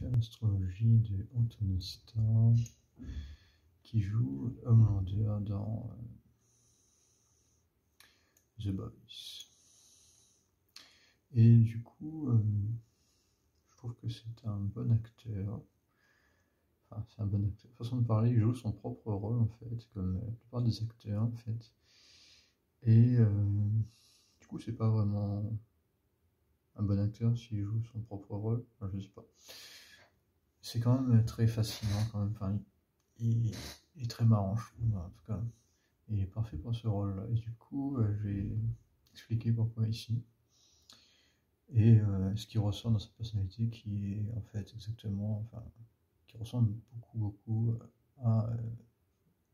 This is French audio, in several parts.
fait l'astrologie de Anthony Starr, qui joue Homelander dans The Boys. Et du coup, je trouve que c'est un bon acteur. Enfin, c'est un bon acteur. Façon de parler, il joue son propre rôle en fait, comme la plupart des acteurs en fait. Et du coup, c'est pas vraiment un bon acteur s'il joue son propre rôle. Enfin, je sais pas. C'est quand même très fascinant quand même. Enfin, il est très marrant, je trouve, en tout cas. Il est parfait pour ce rôle-là. Et du coup, je vais expliquer pourquoi ici. Et ce qui ressort dans sa personnalité qui est en fait exactement, enfin, qui ressemble beaucoup à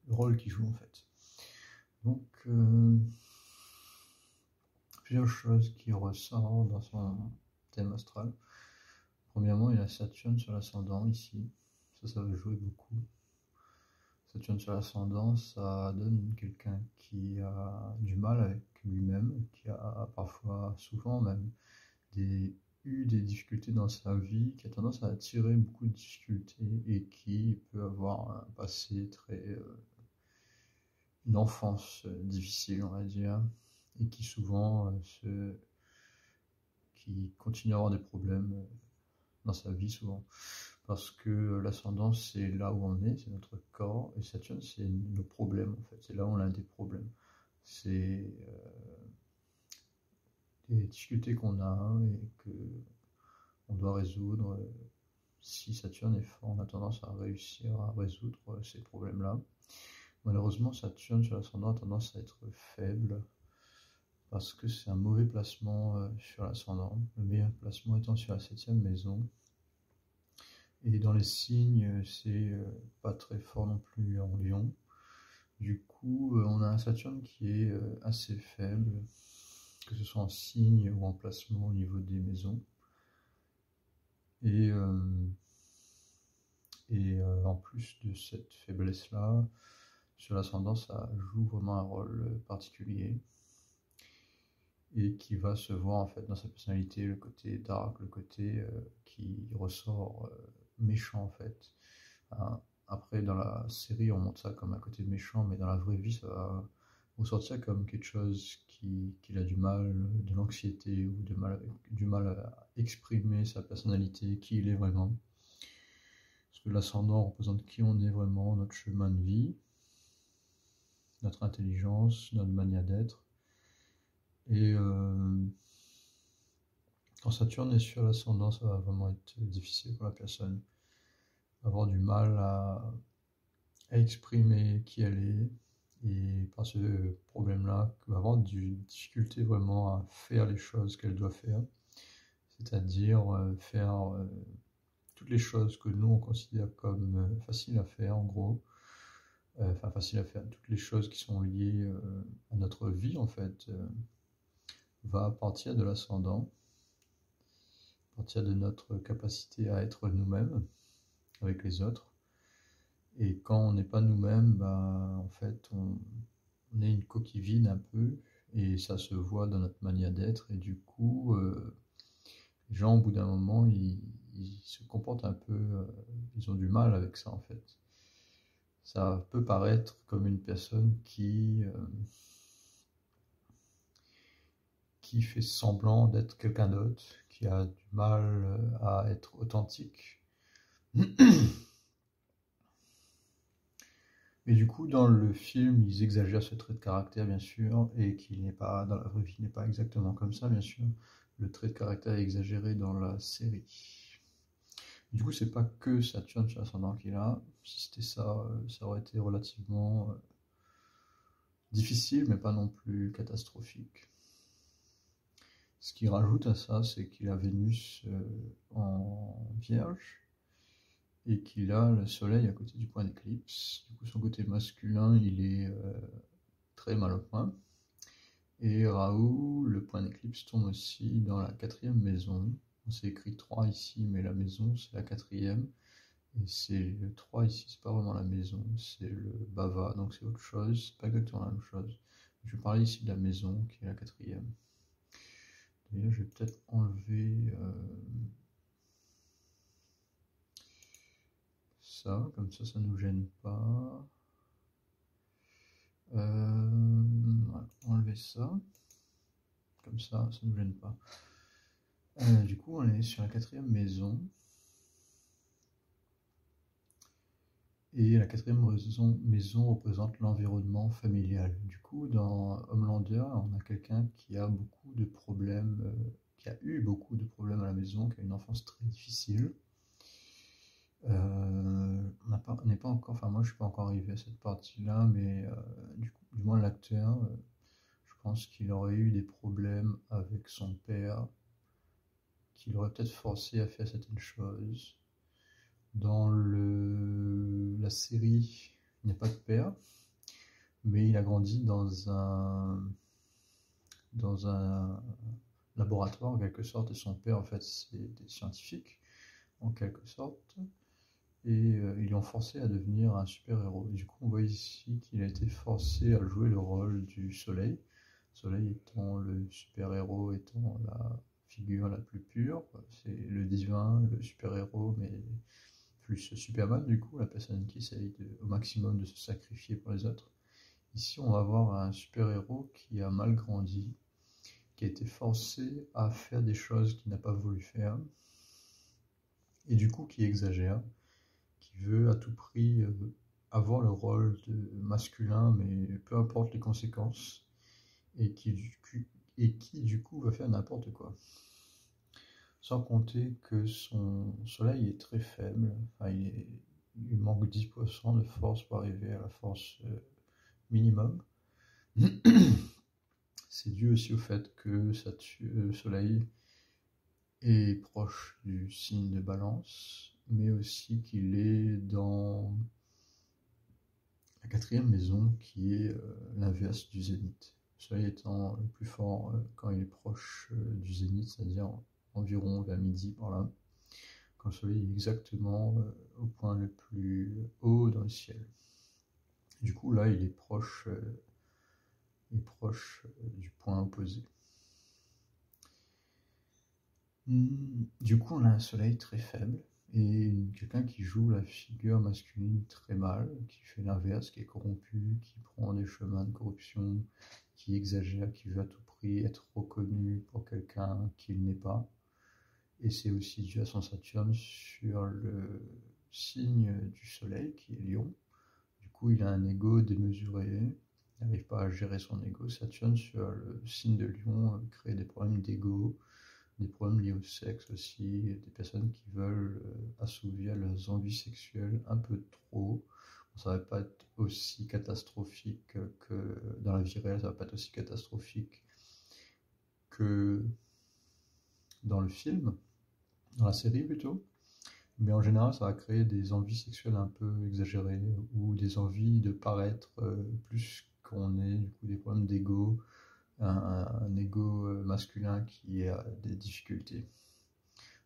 le rôle qu'il joue en fait. Donc, plusieurs choses qui ressortent dans son thème astral. Premièrement, il y a Saturne sur l'ascendant ici. Ça va jouer beaucoup. Saturne sur l'ascendant, ça donne quelqu'un qui a du mal avec lui-même, qui a parfois, souvent même, eu des difficultés dans sa vie, qui a tendance à attirer beaucoup de difficultés et qui peut avoir un passé très... une enfance difficile, on va dire, et qui souvent qui continue à avoir des problèmes dans sa vie souvent. Parce que l'ascendant, c'est là où on est, c'est notre corps, et Saturne, c'est nos problèmes, en fait. C'est là où on a des problèmes. C'est des difficultés qu'on a et que on doit résoudre. Si Saturne est fort, on a tendance à réussir à résoudre ces problèmes-là. Malheureusement, Saturne sur l'ascendant a tendance à être faible parce que c'est un mauvais placement sur l'ascendant. Le meilleur placement étant sur la 7e maison. Et dans les signes, c'est pas très fort non plus en Lion. Du coup, on a un Saturne qui est assez faible, que ce soit en signe ou en placement au niveau des maisons. Et en plus de cette faiblesse-là, sur l'ascendant, ça joue vraiment un rôle particulier et qui va se voir en fait dans sa personnalité, le côté dark, le côté qui ressort méchant en fait. Après, dans la série, on montre ça comme un côté méchant, mais dans la vraie vie, ça va ressortir comme quelque chose qu'il a du mal, de l'anxiété ou du mal à exprimer sa personnalité, qui il est vraiment. Parce que l'ascendant représente qui on est vraiment, notre chemin de vie, notre intelligence, notre manière d'être. Et quand Saturne est sur l'ascendant, ça va vraiment être difficile pour la personne. Avoir du mal à exprimer qui elle est. Et par ce problème-là, va avoir des difficultés vraiment à faire les choses qu'elle doit faire. C'est-à-dire faire toutes les choses que nous on considère comme faciles à faire en gros. Enfin facile à faire, toutes les choses qui sont liées à notre vie en fait, va partir de l'ascendant, partir de notre capacité à être nous-mêmes avec les autres. Et quand on n'est pas nous-mêmes, bah, en fait on est une coquille vide un peu, et ça se voit dans notre manière d'être, et du coup les gens au bout d'un moment ils se comportent un peu, ils ont du mal avec ça en fait. Ça peut paraître comme une personne qui fait semblant d'être quelqu'un d'autre, qui a du mal à être authentique. Mais du coup, dans le film, ils exagèrent ce trait de caractère, bien sûr, et qu'il n'est pas, dans la vraie vie, n'est pas exactement comme ça, bien sûr. Le trait de caractère est exagéré dans la série. Du coup, c'est pas que Saturne sur l'ascendant qu'il a. Si c'était ça, ça aurait été relativement difficile, mais pas non plus catastrophique. Ce qui rajoute à ça, c'est qu'il a Vénus en Vierge et qu'il a le Soleil à côté du point d'éclipse. Du coup, son côté masculin, il est très mal au point. Et Raoult, le point d'éclipse tombe aussi dans la 4e maison. On s'est écrit 3 ici, mais la maison, c'est la 4e. Et c'est le 3 ici, c'est pas vraiment la maison, c'est le Bava, donc c'est autre chose, c'est pas exactement la même chose. Je vais parler ici de la maison, qui est la 4e. D'ailleurs, je vais peut-être enlever ça, comme ça ne nous gêne pas. Voilà, enlever ça, comme ça ne nous gêne pas. Du coup, on est sur la 4e maison. Et la 4e maison représente l'environnement familial. Du coup, dans Homelander, on a quelqu'un qui a beaucoup de problèmes, qui a eu beaucoup de problèmes à la maison, qui a une enfance très difficile. On n'est pas encore, enfin moi je suis pas encore arrivé à cette partie-là, mais du moins l'acteur, je pense qu'il aurait eu des problèmes avec son père, qu'il aurait peut-être forcé à faire certaines choses. Dans la série, il n'y a pas de père, mais il a grandi dans un laboratoire en quelque sorte, et son père en fait c'est des scientifiques en quelque sorte, et ils l'ont forcé à devenir un super-héros. Du coup on voit ici qu'il a été forcé à jouer le rôle du Soleil, Soleil étant le super-héros, étant la figure la plus pure, c'est le divin, le super-héros, mais plus Superman, du coup, la personne qui essaye au maximum de se sacrifier pour les autres. Ici, on va avoir un super-héros qui a mal grandi, qui a été forcé à faire des choses qu'il n'a pas voulu faire, et du coup qui exagère, qui veut à tout prix avoir le rôle de masculin, mais peu importe les conséquences, et qui du coup va faire n'importe quoi. Sans compter que son soleil est très faible, enfin, il manque 10% de force pour arriver à la force minimum. C'est dû aussi au fait que Soleil est proche du signe de Balance, mais aussi qu'il est dans la 4e maison qui est l'inverse du Zénith. Soleil étant le plus fort quand il est proche du Zénith, c'est-à-dire environ vers midi par là, quand le soleil est exactement au point le plus haut dans le ciel. Du coup, là, il est proche du point opposé. Du coup, on a un soleil très faible et quelqu'un qui joue la figure masculine très mal, qui fait l'inverse, qui est corrompu, qui prend des chemins de corruption, qui exagère, qui veut à tout prix être reconnu pour quelqu'un qu'il n'est pas. Et c'est aussi dû à son Saturne sur le signe du soleil qui est Lion. Du coup, il a un ego démesuré, il n'arrive pas à gérer son ego. Saturne sur le signe de Lion crée des problèmes d'ego, des problèmes liés au sexe aussi, des personnes qui veulent assouvir leurs envies sexuelles un peu trop. Ça va pas être aussi catastrophique que dans la vie réelle, ça va pas être aussi catastrophique que dans le film, dans la série plutôt, mais en général ça va créer des envies sexuelles un peu exagérées ou des envies de paraître plus qu'on est, du coup des problèmes d'ego, un ego masculin qui a des difficultés.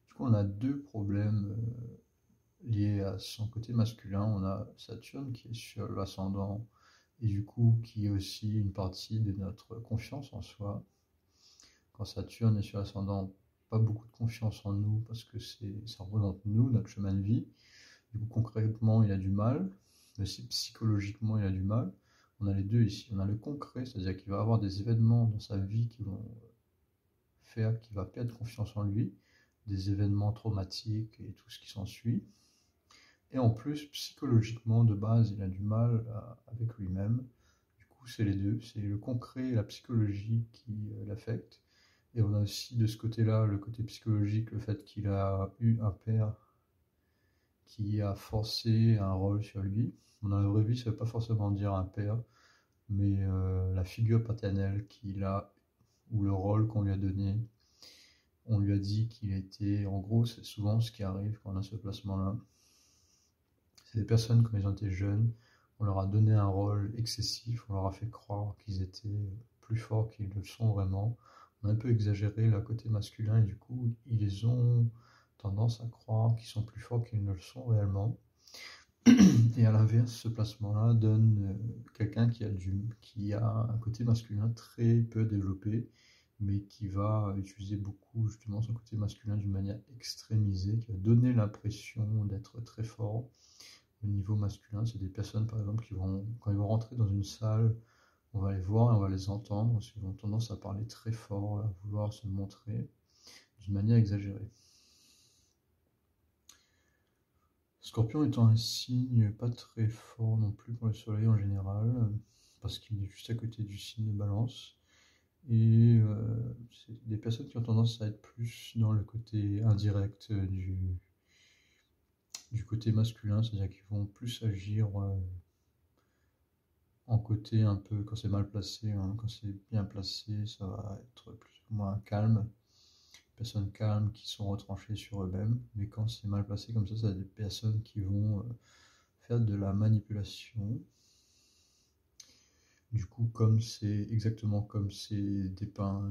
Du coup on a 2 problèmes liés à son côté masculin. On a Saturne qui est sur l'ascendant et du coup qui est aussi une partie de notre confiance en soi. Quand Saturne est sur l'ascendant, pas beaucoup de confiance en nous parce que ça représente nous, notre chemin de vie. Du coup, concrètement, il a du mal, mais aussi psychologiquement, il a du mal. On a les deux ici. On a le concret, c'est-à-dire qu'il va avoir des événements dans sa vie qui vont faire qu'il va perdre confiance en lui, des événements traumatiques et tout ce qui s'ensuit. Et en plus, psychologiquement, de base, il a du mal avec lui-même. Du coup, c'est les deux. C'est le concret et la psychologie qui l'affectent. Et on a aussi de ce côté-là, le côté psychologique, le fait qu'il a eu un père qui a forcé un rôle sur lui. Dans la vraie vie, ça ne veut pas forcément dire un père, mais la figure paternelle qu'il a, ou le rôle qu'on lui a donné. On lui a dit qu'il était, en gros, c'est souvent ce qui arrive quand on a ce placement-là. C'est des personnes, quand ils ont été jeunes, on leur a donné un rôle excessif, on leur a fait croire qu'ils étaient plus forts qu'ils ne le sont vraiment. On a un peu exagéré le côté masculin et du coup, ils ont tendance à croire qu'ils sont plus forts qu'ils ne le sont réellement. Et à l'inverse, ce placement-là donne quelqu'un qui a un côté masculin très peu développé, mais qui va utiliser beaucoup justement son côté masculin d'une manière extrémisée, qui va donner l'impression d'être très fort, au niveau masculin, c'est des personnes par exemple qui vont, quand ils vont rentrer dans une salle, on va les voir et on va les entendre, parce qu'ils ont tendance à parler très fort, à vouloir se montrer d'une manière exagérée. Scorpion étant un signe pas très fort non plus pour le soleil en général, parce qu'il est juste à côté du signe de Balance. Et c'est des personnes qui ont tendance à être plus dans le côté indirect du côté masculin, c'est-à-dire qu'ils vont plus agir en côté un peu quand c'est mal placé, hein. Quand c'est bien placé, ça va être plus ou moins calme. Personnes calmes qui sont retranchées sur eux-mêmes, mais quand c'est mal placé comme ça, c'est des personnes qui vont faire de la manipulation. Du coup, comme c'est exactement comme c'est dépeint,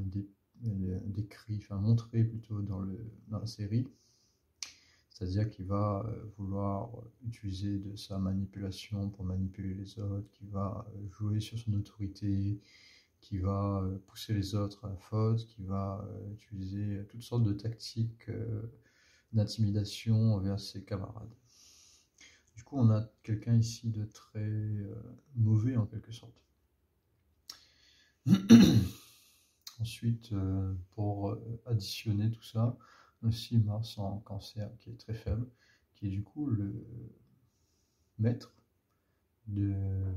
décrit, enfin montré plutôt dans la série, c'est-à-dire qu'il va vouloir utiliser de sa manipulation pour manipuler les autres, qui va jouer sur son autorité, qui va pousser les autres à la faute, qui va utiliser toutes sortes de tactiques d'intimidation envers ses camarades. Du coup, on a quelqu'un ici de très mauvais en quelque sorte. Ensuite, pour additionner tout ça, aussi Mars en Cancer qui est très faible, qui est du coup le maître de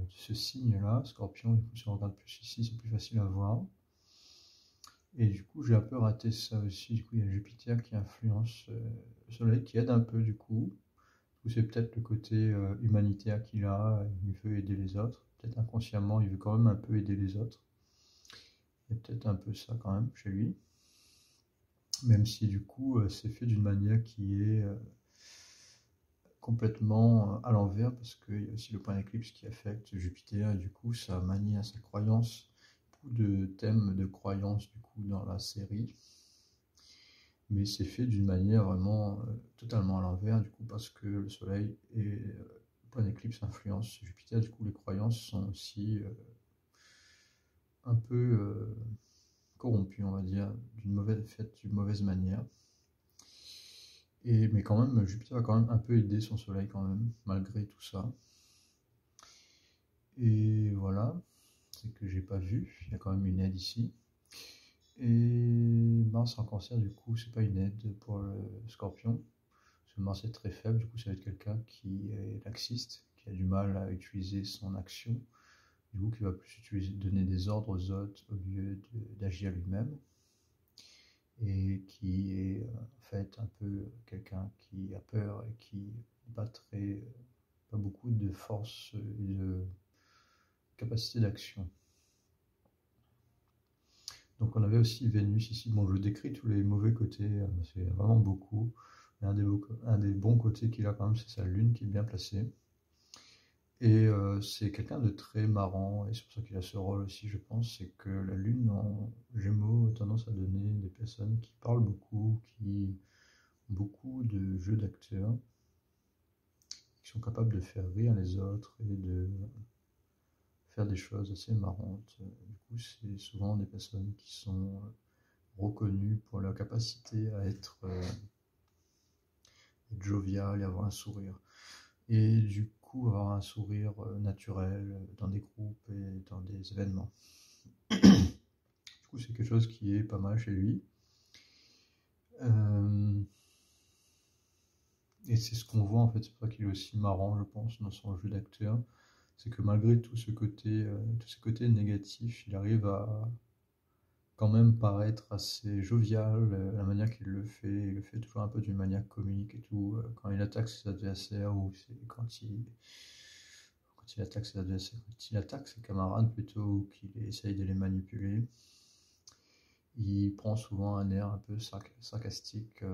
ce signe-là, Scorpion. Du coup, si on regarde plus ici, c'est plus facile à voir. Et du coup, j'ai un peu raté ça aussi. Du coup, il y a Jupiter qui influence le Soleil, qui aide un peu du coup. C'est peut-être le côté humanitaire qu'il a, il veut aider les autres. Peut-être inconsciemment, il veut quand même un peu aider les autres. Il y a peut-être un peu ça quand même chez lui. Même si du coup, c'est fait d'une manière qui est complètement à l'envers, parce qu'il y a aussi le point d'éclipse qui affecte Jupiter, et du coup, ça manie à sa croyance. Beaucoup de thèmes de croyance du coup dans la série. Mais c'est fait d'une manière vraiment totalement à l'envers, du coup, parce que le Soleil et le point d'éclipse influence Jupiter, du coup, les croyances sont aussi un peu corrompues, on va dire, d'une mauvaise manière. Mais quand même, Jupiter va quand même un peu aider son Soleil, quand même, malgré tout ça. Et voilà, c'est que j'ai pas vu, il y a quand même une aide ici. Et Mars en Cancer, du coup, c'est pas une aide pour le Scorpion. Parce que Mars est très faible, du coup, ça va être quelqu'un qui est laxiste, qui a du mal à utiliser son action, du coup, qui va plus donner des ordres aux autres au lieu d'agir lui-même, et qui est en fait un peu quelqu'un qui a peur et qui n'a pas beaucoup de force et de capacité d'action. Donc on avait aussi Vénus ici. Bon, je décris tous les mauvais côtés, c'est vraiment beaucoup. Mais un des bons côtés qu'il a quand même, c'est sa lune qui est bien placée. Et c'est quelqu'un de très marrant, et c'est pour ça qu'il a ce rôle aussi, je pense, c'est que la lune en Gémeaux a tendance à donner des personnes qui parlent beaucoup, qui ont beaucoup de jeux d'acteurs, qui sont capables de faire rire les autres et de faire des choses assez marrantes. Du coup, c'est souvent des personnes qui sont reconnues pour leur capacité à être joviales et avoir un sourire. Et du coup, avoir un sourire naturel dans des groupes et dans des événements. Du coup, c'est quelque chose qui est pas mal chez lui. Et c'est ce qu'on voit en fait, c'est pour ça qu'il est aussi marrant, je pense, dans son jeu d'acteur. C'est que malgré tout ce côté, tous ces côtés négatifs, il arrive à quand même paraître assez jovial, la manière qu'il le fait. Il le fait toujours un peu d'une manière comique et tout. Quand il attaque ses adversaires ou quand il attaque ses adversaires, quand il attaque ses camarades plutôt, ou qu'il essaye de les manipuler, il prend souvent un air un peu sarcastique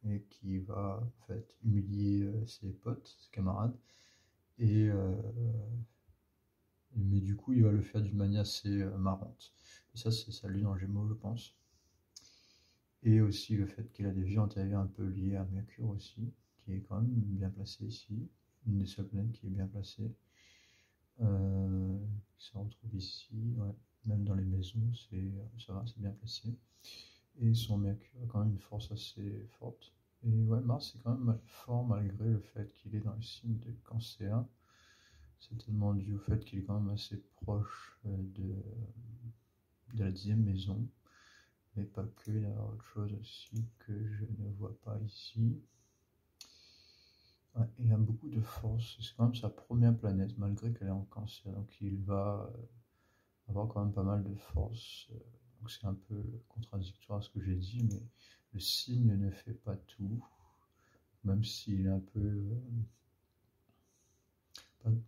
et qui va en fait humilier ses potes, ses camarades. Et mais du coup, il va le faire d'une manière assez marrante. Et ça, c'est sa lune en Gémeaux, je pense. Et aussi le fait qu'il a des vies antérieures un peu liées à Mercure aussi, qui est quand même bien placé ici. Une des seules planètes qui est bien placée. Qui se retrouve ici, ouais. Même dans les maisons, ça va, c'est bien placé. Et son Mercure a quand même une force assez forte. Et ouais, Mars est quand même mal fort malgré le fait qu'il est dans le signe de Cancer. C'est tellement dû au fait qu'il est quand même assez proche de la 10e maison. Mais pas que, il y a autre chose aussi que je ne vois pas ici. Ouais, il a beaucoup de force, c'est quand même sa première planète, malgré qu'elle est en Cancer, donc il va avoir quand même pas mal de force. Donc c'est un peu contradictoire à ce que j'ai dit, mais le signe ne fait pas tout, même s'il est un peu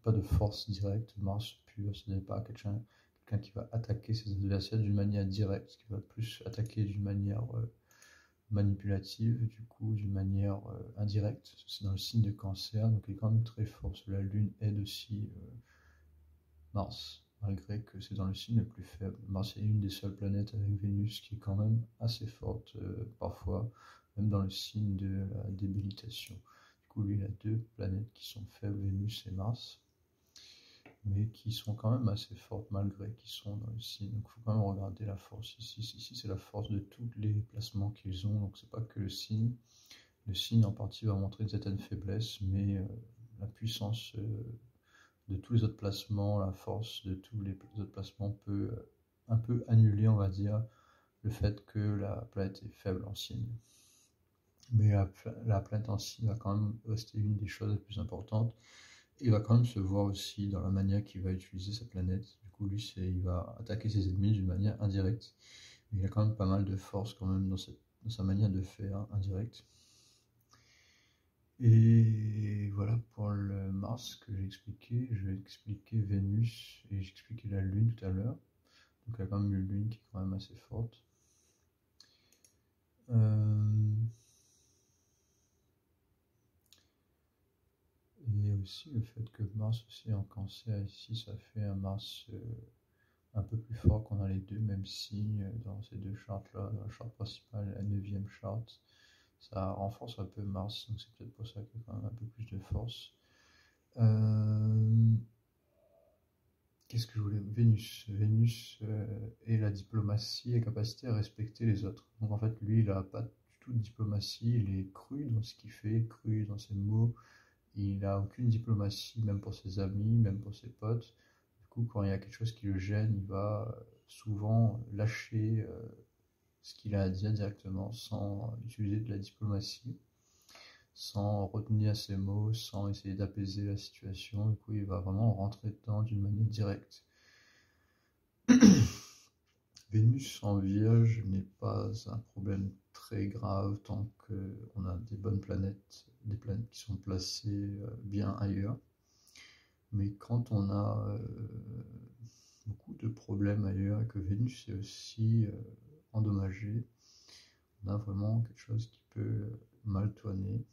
pas de force directe. Mars pur, ce n'est pas quelqu'un qui va attaquer ses adversaires d'une manière directe, qui va plus attaquer d'une manière manipulative, du coup, d'une manière indirecte. C'est dans le signe de Cancer, donc il est quand même très fort. La Lune aide aussi Mars, malgré que c'est dans le signe le plus faible. Mars est une des seules planètes avec Vénus qui est quand même assez forte, parfois, même dans le signe de la débilitation. Du coup, lui, il a deux planètes qui sont faibles, Vénus et Mars, mais qui sont quand même assez fortes malgré qu'ils sont dans le signe. Donc il faut quand même regarder la force ici. Ici, c'est la force de tous les placements qu'ils ont, donc c'est pas que le signe. Le signe en partie va montrer une certaine faiblesse, mais la puissance de tous les autres placements, la force de tous les autres placements peut un peu annuler, on va dire, le fait que la planète est faible en signe. Mais la planète en signe va quand même rester une des choses les plus importantes. Et il va quand même se voir aussi dans la manière qu'il va utiliser sa planète. Du coup, lui, il va attaquer ses ennemis d'une manière indirecte. Mais il a quand même pas mal de force quand même dans sa manière de faire indirecte. Et voilà pour le Mars que j'ai expliqué. Je vais expliquer Vénus et j'ai expliqué la Lune tout à l'heure. Donc il y a quand même une Lune qui est quand même assez forte. Et aussi le fait que Mars aussi en Cancer ici, ça fait un Mars un peu plus fort qu'on a les deux mêmes signes dans ces deux chartes-là. Dans la charte principale et la 9e charte, ça renforce un peu Mars, donc c'est peut-être pour ça qu'il y a quand même un peu plus de force. Qu'est-ce que je voulais? Vénus est la diplomatie et la capacité à respecter les autres. Donc en fait, lui, il n'a pas du tout de diplomatie, il est cru dans ce qu'il fait, cru dans ses mots. Il n'a aucune diplomatie, même pour ses amis, même pour ses potes. Du coup, quand il y a quelque chose qui le gêne, il va souvent lâcher ce qu'il a à dire directement sans utiliser de la diplomatie, sans retenir ses mots, sans essayer d'apaiser la situation. Du coup, il va vraiment rentrer dedans d'une manière directe. Vénus en Vierge n'est pas un problème très grave tant qu'on a des bonnes planètes, des planètes qui sont placées bien ailleurs. Mais quand on a beaucoup de problèmes ailleurs et que Vénus est aussi endommagée, on a vraiment quelque chose qui peut mal tourner.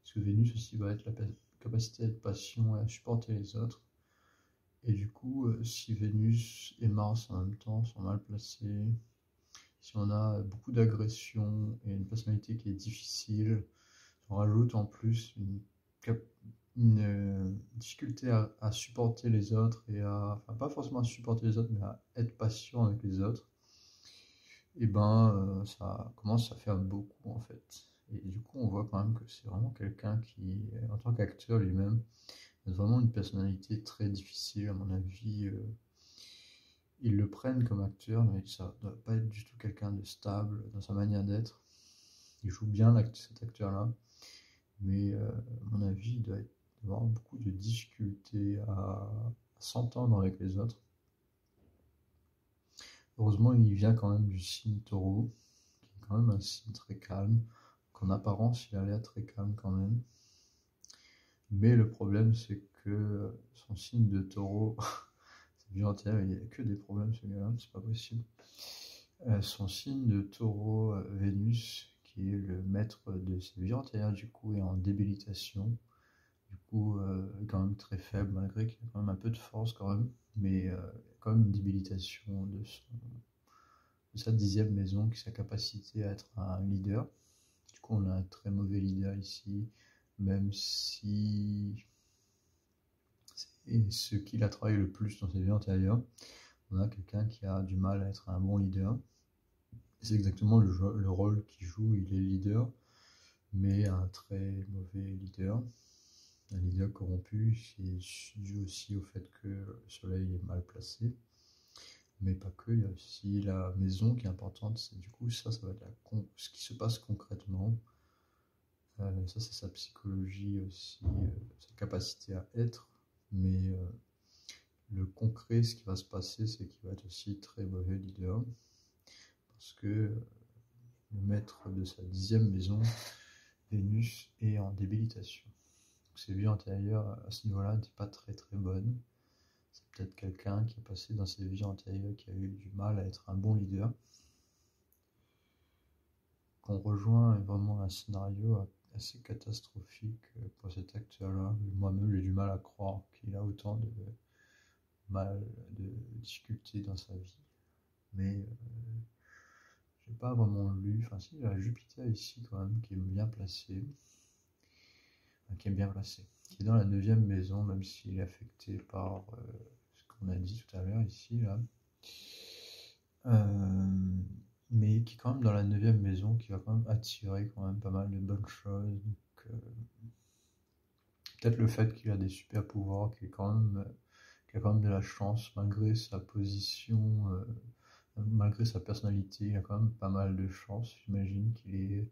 Parce que Vénus aussi va être la capacité à être patient et à supporter les autres. Et du coup, si Vénus et Mars en même temps sont mal placés, si on a beaucoup d'agression et une personnalité qui est difficile, on rajoute en plus une difficulté à supporter les autres et enfin pas forcément à supporter les autres, mais à être patient avec les autres, et ben ça commence à faire beaucoup en fait. Et du coup, on voit quand même que c'est vraiment quelqu'un qui, en tant qu'acteur lui-même, a vraiment une personnalité très difficile, à mon avis. Ils le prennent comme acteur, mais ça ne doit pas être du tout quelqu'un de stable dans sa manière d'être. Il joue bien cet acteur-là, mais à mon avis, il doit avoir beaucoup de difficultés à s'entendre avec les autres. Heureusement, il vient quand même du signe Taureau, qui est quand même un signe très calme. Qu'en apparence, il a l'air très calme quand même. Mais le problème, c'est que son signe de Taureau, c'est bien entière, il n'y a que des problèmes ce gars-là, c'est pas possible. Son signe de Taureau, Vénus, qui est le maître de ses vies antérieures, du coup, est en débilitation. Du coup, quand même très faible, malgré qu'il a quand même un peu de force quand même, mais quand même une débilitation de sa 10e maison, qui est sa capacité à être un leader. Du coup, on a un très mauvais leader ici, même si c'est ce qu'il a travaillé le plus dans ses vies antérieures. On a quelqu'un qui a du mal à être un bon leader. C'est exactement le rôle qu'il joue. Il est leader, mais un très mauvais leader. Un leader corrompu, c'est dû aussi au fait que le soleil est mal placé. Mais pas que, il y a aussi la maison qui est importante. Du coup, ça va être ce qui se passe concrètement. Ça, c'est sa psychologie aussi, sa capacité à être. Mais le concret, ce qui va se passer, c'est qu'il va être aussi très mauvais leader. Parce que le maître de sa 10e maison, Vénus, est en débilitation. Donc ses vies antérieures à ce niveau-là n'étaient pas très très bonnes. C'est peut-être quelqu'un qui a passé dans ses vies antérieures qui a eu du mal à être un bon leader. Qu'on rejoint vraiment un scénario assez catastrophique pour cet acteur-là. Moi-même, j'ai du mal à croire qu'il a autant de difficultés dans sa vie. Mais j'ai pas vraiment lu. Enfin, si, il y a Jupiter ici quand même qui est bien placé. Qui est dans la 9e maison, même s'il est affecté par ce qu'on a dit tout à l'heure ici, là. Mais qui est quand même dans la 9e maison, qui va quand même attirer quand même pas mal de bonnes choses. Donc, peut-être le fait qu'il a des super pouvoirs, qu'il a quand même de la chance, malgré sa position, malgré sa personnalité, il a quand même pas mal de chance. J'imagine qu'il est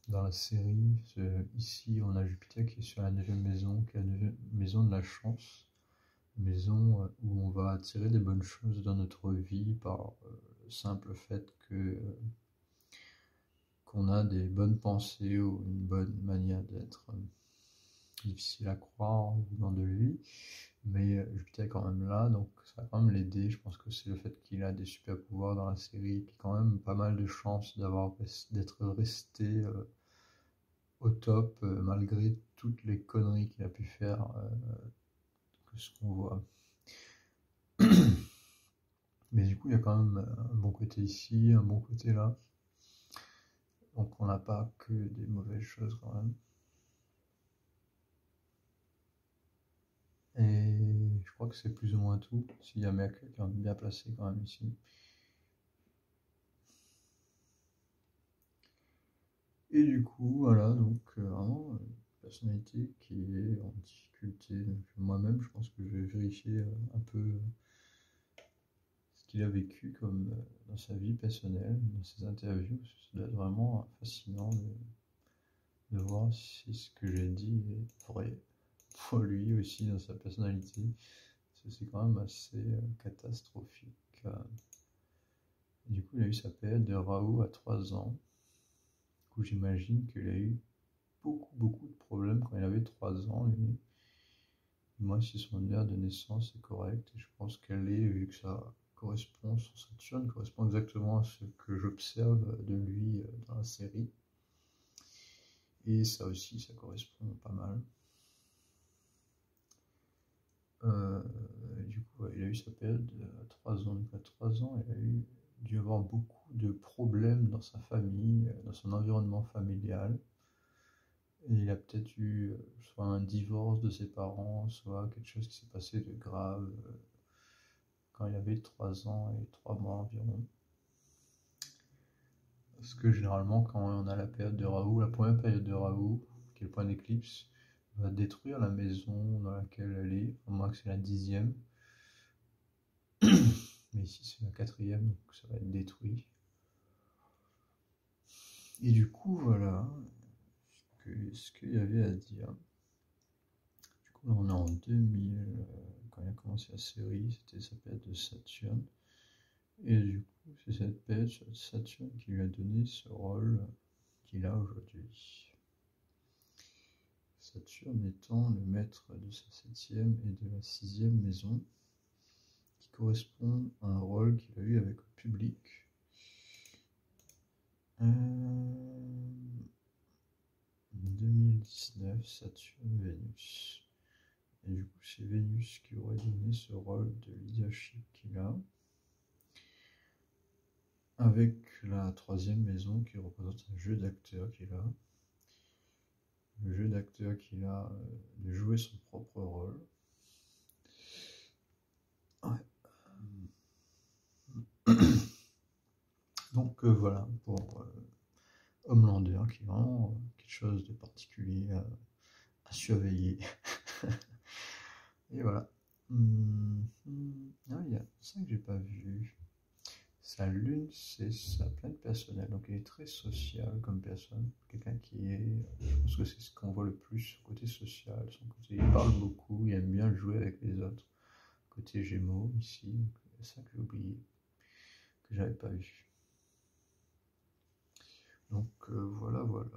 dans la série. Ici, on a Jupiter qui est sur la 9e maison, qui est la 9e maison de la chance. Maison où on va attirer des bonnes choses dans notre vie par le simple fait qu'on a des bonnes pensées ou une bonne manière d'être. Difficile à croire venant de lui, mais Jupiter est quand même là, donc ça va quand même l'aider. Je pense que c'est le fait qu'il a des super pouvoirs dans la série, qui a quand même pas mal de chances d'être resté au top malgré toutes les conneries qu'il a pu faire, que ce qu'on voit. Mais du coup, il y a quand même un bon côté ici, un bon côté là. Donc on n'a pas que des mauvaises choses quand même. Et je crois que c'est plus ou moins tout. S'il y a Mercure qui est bien placé quand même ici. Et du coup, voilà, donc vraiment une personnalité qui est en difficulté. Donc, moi-même, je pense que je vais vérifier un peu ce qu'il a vécu comme dans sa vie personnelle, dans ses interviews. Ça doit être vraiment fascinant de voir si ce que j'ai dit est vrai pour lui aussi dans sa personnalité. C'est quand même assez catastrophique. Du coup, il a eu sa période de Raoult à 3 ans. Du coup, j'imagine qu'il a eu beaucoup de problèmes quand il avait 3 ans, lui. Moi, si son heure de naissance est correcte, et je pense qu'elle est, vu que ça correspond, son Saturne correspond exactement à ce que j'observe de lui dans la série. Et ça aussi, ça correspond pas mal. Du coup, il a eu sa période à 3 ans. Donc à 3 ans, il a dû avoir beaucoup de problèmes dans sa famille, dans son environnement familial. Et il a peut-être eu soit un divorce de ses parents, soit quelque chose qui s'est passé de grave quand il avait 3 ans et 3 mois environ. Parce que généralement, quand on a la période de Raoult, la première période de Raoult, qui est le point d'éclipse, va détruire la maison dans laquelle elle est, au moins que c'est la 10e. Mais ici c'est la 4e, donc ça va être détruit. Et du coup, voilà ce qu'il y avait à dire. Du coup, là, on est en 2000, quand il a commencé la série, c'était sa période de Saturne. Et du coup, c'est cette période de Saturne qui lui a donné ce rôle qu'il a aujourd'hui. Saturne étant le maître de sa 7e et de la 6e maison, qui correspond à un rôle qu'il a eu avec le public. 2019, Saturne-Vénus. Et du coup, c'est Vénus qui aurait donné ce rôle de leadership qu'il a. Avec la 3e maison qui représente un jeu d'acteur qu'il a. Le jeu d'acteur qu'il a de jouer son propre rôle. Ouais. Donc voilà, pour Homelander, qui est vraiment quelque chose de particulier à surveiller. Et voilà. Ah, il y a ça que j'ai pas vu. Sa lune, c'est sa planète personnelle. Donc il est très social comme personne. Quelqu'un qui est. Je pense que c'est ce qu'on voit le plus, son côté social, son côté. Il parle beaucoup, il aime bien jouer avec les autres. Côté Gémeaux, ici. C'est ça que j'ai oublié, que j'avais pas vu. Donc voilà, voilà.